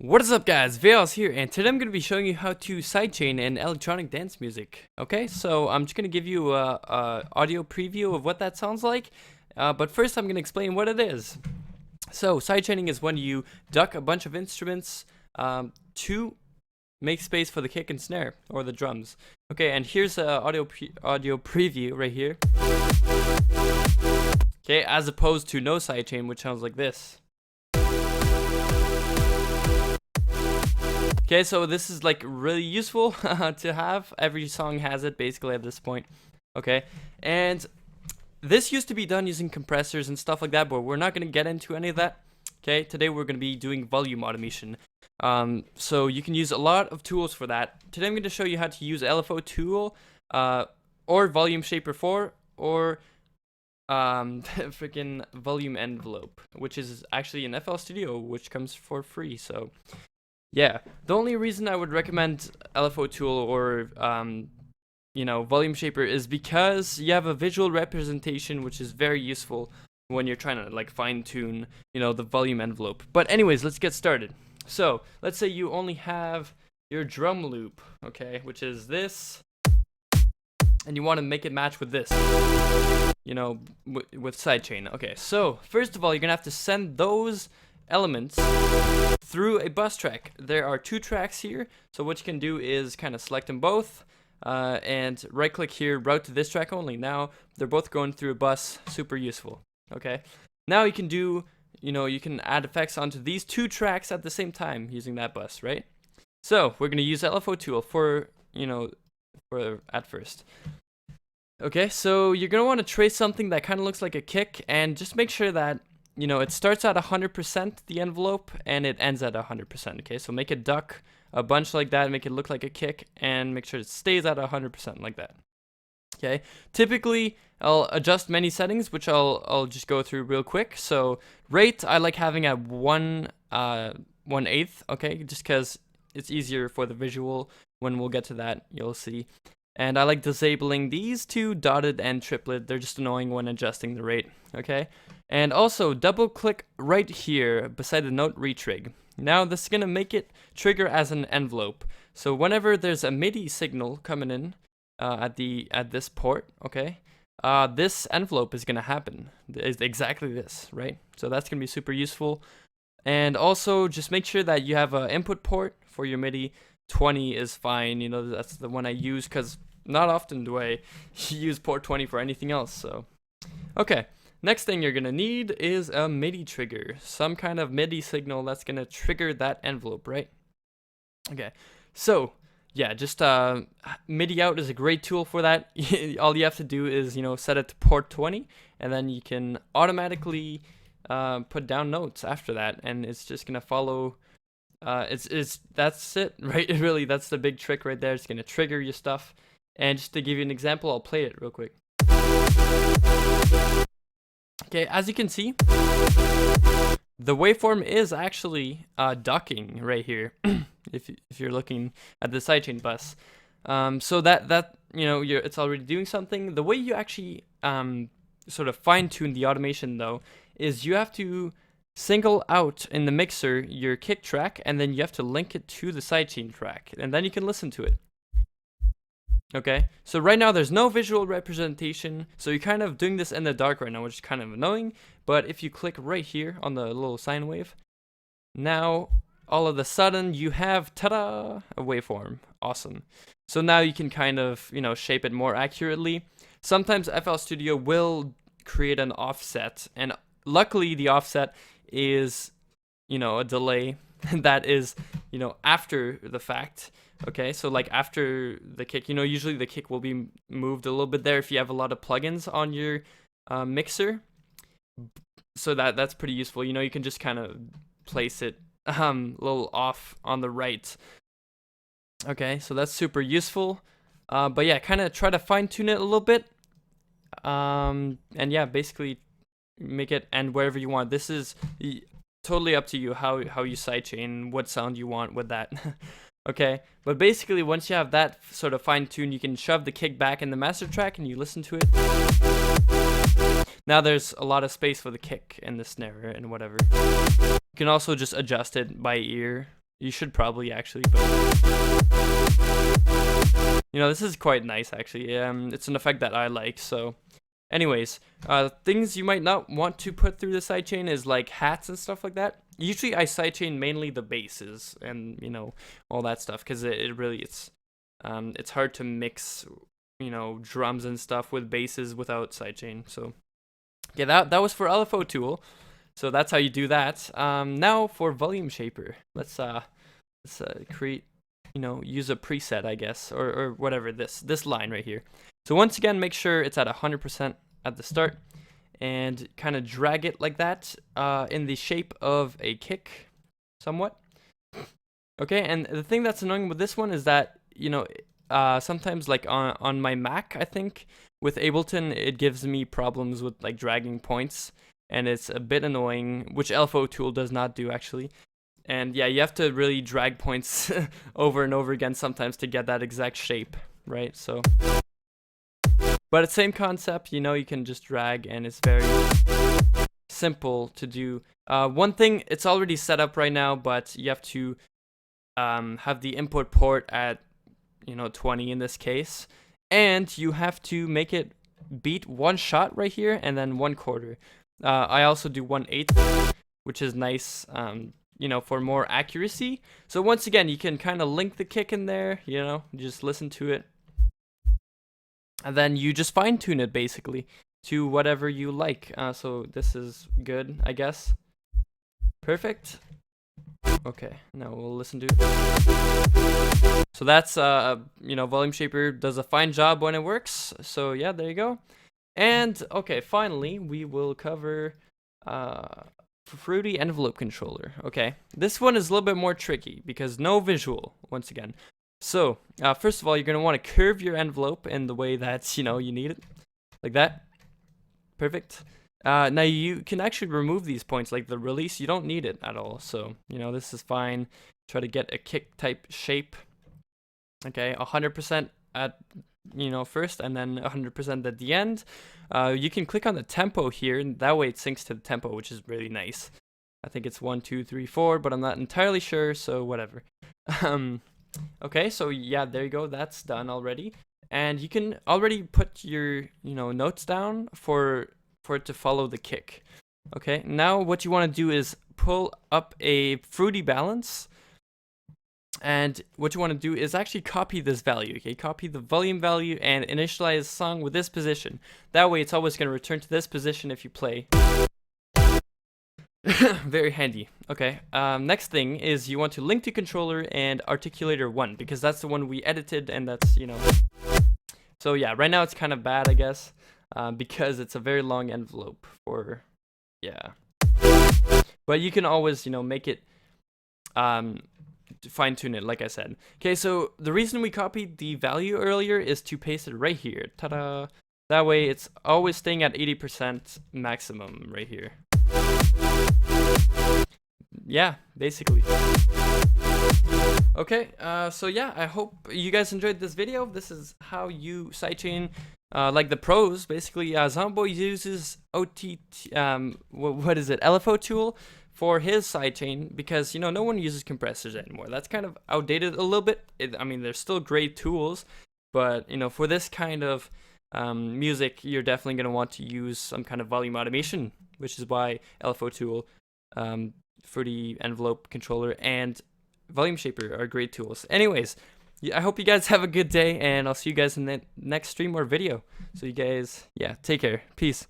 What is up, guys? VayHoz here, and today I'm going to be showing you how to sidechain in electronic dance music. Okay, so I'm just going to give you a audio preview of what that sounds like, but first I'm going to explain what it is. So sidechaining is when you duck a bunch of instruments to make space for the kick and snare, or the drums. Okay, and here's a audio preview right here. Okay, as opposed to no sidechain, which sounds like this. Okay, so this is like really useful to have. Every song has it basically at this point. Okay, and this used to be done using compressors and stuff like that, but we're not going to get into any of that. Okay, today we're going to be doing volume automation. So you can use a lot of tools for that. Today I'm going to show you how to use LFOTool or Volume Shaper 4 or freaking Volume Envelope, which is actually an FL Studio, which comes for free. So yeah, the only reason I would recommend LFOTool or Volume Shaper is because you have a visual representation, which is very useful when you're trying to like fine tune the volume envelope. But anyways, let's get started. So let's say you only have your drum loop, okay, which is this, and you want to make it match with this, with sidechain. Okay, so first of all, you're gonna have to send those elements through a bus track. There are two tracks here, so what you can do is kind of select them both and right click here, route to this track only. Now they're both going through a bus, super useful. Okay, now you can do you can add effects onto these two tracks at the same time using that bus, right? So we're going to use LFOTool for at first. Okay, so you're going to want to trace something that kind of looks like a kick, and just make sure that it starts at 100% the envelope and it ends at 100%. Okay, so make it duck a bunch like that, make it look like a kick, and make sure it stays at 100% like that. Okay, typically I'll adjust many settings, which I'll just go through real quick. So rate I like having at 1/8. Okay, just because it's easier for the visual. When we'll get to that, you'll see. And I like disabling these two, dotted and triplet. They're just annoying when adjusting the rate. Okay, and also double click right here beside the note retrig. Now this is gonna make it trigger as an envelope. So whenever there's a MIDI signal coming in at this port, okay, this envelope is gonna happen. It's exactly this, right? So that's gonna be super useful. And also just make sure that you have an input port for your MIDI. 20 is fine. That's the one I use because not often do I use port 20 for anything else. So okay, next thing you're gonna need is a Midi trigger, some kind of MIDI signal that's gonna trigger that envelope, right? Okay, so yeah, just MIDI out is a great tool for that. All you have to do is set it to port 20, and then you can automatically put down notes after that, and it's just gonna follow. That's it, right? Really, that's the big trick right there. It's gonna trigger your stuff. And just to give you an example, I'll play it real quick. Okay, as you can see, the waveform is actually ducking right here. if you're looking at the sidechain bus, so that it's already doing something. The way you actually sort of fine tune the automation though is you have to single out in the mixer your kick track, and then you have to link it to the sidechain track, and then you can listen to it. Okay, so right now there's no visual representation, so you're kind of doing this in the dark right now, which is kind of annoying. But if you click right here on the little sine wave, now all of a sudden you have, ta-da, a waveform. Awesome. So now you can kind of shape it more accurately. Sometimes FL Studio will create an offset, and luckily the offset is a delay that is after the fact. Okay, so like after the kick, usually the kick will be moved a little bit there if you have a lot of plugins on your mixer. So that's pretty useful. You can just kind of place it a little off on the right. Okay, so that's super useful. But yeah, kind of try to fine tune it a little bit. And yeah, basically make it end wherever you want. This is totally up to you how you sidechain, what sound you want with that. Okay, but basically once you have that sort of fine tune, you can shove the kick back in the master track and you listen to it. Now there's a lot of space for the kick and the snare and whatever. You can also just adjust it by ear You should probably actually, but this is quite nice actually. It's an effect that I like. So anyways, things you might not want to put through the sidechain is like hats and stuff like that. Usually I sidechain mainly the basses and all that stuff, because it's hard to mix drums and stuff with basses without sidechain. So yeah, that was for LFOTool. So that's how you do that. Now for volume shaper, let's create, use a preset, I guess, or whatever, this line right here. So once again, make sure it's at 100% at the start, and kind of drag it like that in the shape of a kick, somewhat. Okay, and the thing that's annoying with this one is that sometimes like on my Mac, I think with Ableton it gives me problems with like dragging points, and it's a bit annoying, which LFOTool does not do actually. And yeah, you have to really drag points over and over again sometimes to get that exact shape, right? So, but it's same concept, you can just drag, and it's very simple to do. One thing, it's already set up right now, but you have to have the input port at 20 in this case, and you have to make it beat one shot right here and then 1/4. I also do 1/8, which is nice, for more accuracy. So once again, you can kind of link the kick in there, just listen to it, and then you just fine tune it basically to whatever you like. So this is good, I guess. Perfect. Okay, now we'll listen to it. So that's volume shaper does a fine job when it works. So yeah, there you go. And okay, finally we will cover Fruity envelope controller. Okay, this one is a little bit more tricky because no visual once again. So first of all, you're gonna want to curve your envelope in the way that you need it, like that. Perfect. Now you can actually remove these points, like the release. You don't need it at all. So this is fine. Try to get a kick type shape. Okay, 100% at first, and then 100% at the end. You can click on the tempo here, and that way it syncs to the tempo, which is really nice. I think it's 1, 2, 3, 4, but I'm not entirely sure, so whatever. Okay, so yeah, there you go. That's done already, and you can already put your notes down for it to follow the kick. Okay, now what you want to do is pull up a Fruity balance. And what you want to do is actually copy this value, okay? Copy the volume value and initialize the song with this position. That way it's always going to return to this position if you play. Very handy. Okay, next thing is you want to link to controller and Articulator 1, because that's the one we edited, and that's, So yeah, right now it's kind of bad, I guess, because it's a very long envelope for, yeah. But you can always, make it, fine tune it, like I said. Okay, so the reason we copied the value earlier is to paste it right here. Ta-da! That way it's always staying at 80% maximum right here. Yeah, basically. Okay, so yeah, I hope you guys enjoyed this video. This is how you sidechain like the pros. Basically, Zomboy uses LFOTool for his sidechain, because no one uses compressors anymore. That's kind of outdated a little bit. I mean, they're still great tools, but for this kind of music, you're definitely going to want to use some kind of volume automation, which is why LFOTool, Fruity envelope controller, and volume shaper are great tools. Anyways, I hope you guys have a good day, and I'll see you guys in the next stream or video. So you guys, yeah, take care. Peace.